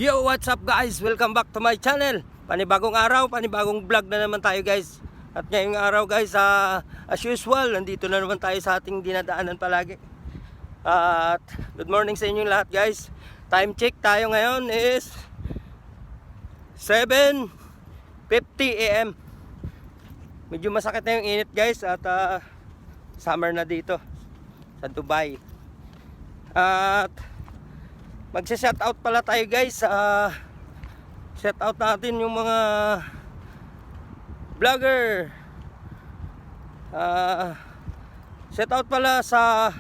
Yo, what's up guys? Welcome back to my channel. Panibagong araw, panibagong vlog na naman tayo guys. At ngayong araw guys, as usual, nandito na naman tayo sa ating dinadaanan palagi. At good morning sa inyong lahat guys. Time check tayo ngayon is 7:50 AM. Medyo masakit na yung init guys. At summer na dito sa Dubai. At magsa-shoutout pala tayo guys. Shoutout natin yung mga vlogger. Shoutout pala sa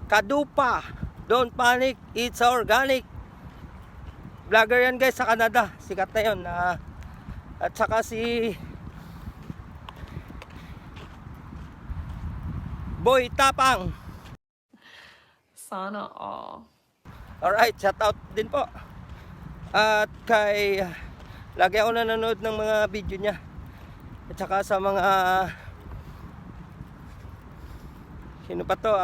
Kadupa. Don't panic, it's organic. Vlogger yan guys sa Canada. Sikat na yun. At saka si Boy Tapang. Sana all. Alright, shout out din po. At kay lagi ako nanonood ng mga video niya. At saka sa mga sino pa to?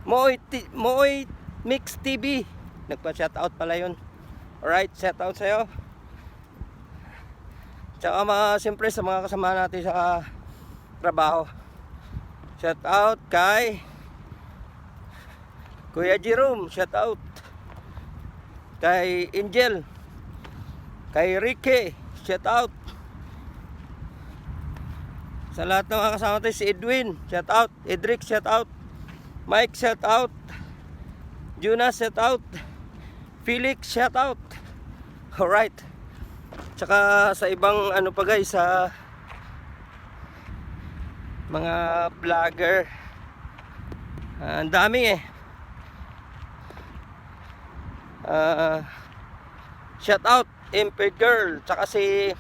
Moy Mix TV. Nagpa-shout out pala yun. Alright, shout out sa'yo. Tsaka siyempre sa mga kasama natin sa trabaho. Shout out kay Kuya Jerome, shout out. Kay Angel, kay Ricky, shout out. Sa lahat ng mga kasama tayo, si Edwin, shout out. Edric, shout out. Mike, shout out. Jonas, shout out. Felix, shout out. Alright. Tsaka sa ibang ano pa guys, sa mga vlogger, ang dami shout out MP Girl, tsaka si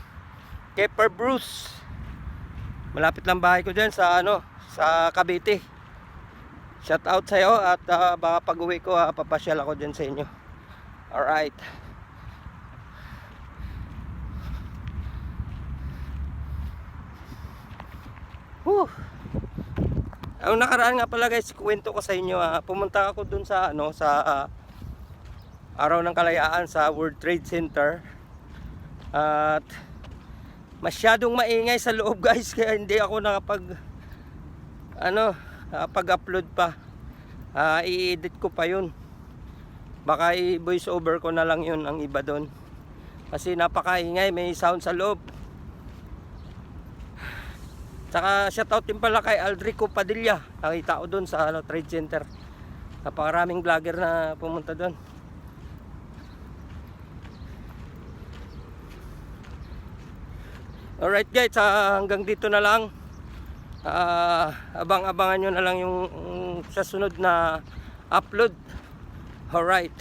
Keper Bruce. Malapit lang bahay ko dyan sa sa Cavite. Shout out sa iyo at baka pag uwi ko papasyal ako dyan sa inyo. Alright. Ang nakaraan nga pala guys, kwento ko sa inyo, pumunta ako dun sa sa Araw ng Kalayaan sa World Trade Center. At masyadong maingay sa loob guys, kaya hindi ako nakapag-upload pa. I-edit ko pa yun. Baka i-voice over ko na lang yun ang iba doon. Kasi napakaingay, may sound sa loob. Tsaka shoutout din pala kay Aldrico Padilla. Nakita ko doon sa Trade Center. Napakaraming vlogger na pumunta doon. Alright guys, hanggang dito na lang. Abang-abangan nyo na lang yung sa sunod na upload. Alright.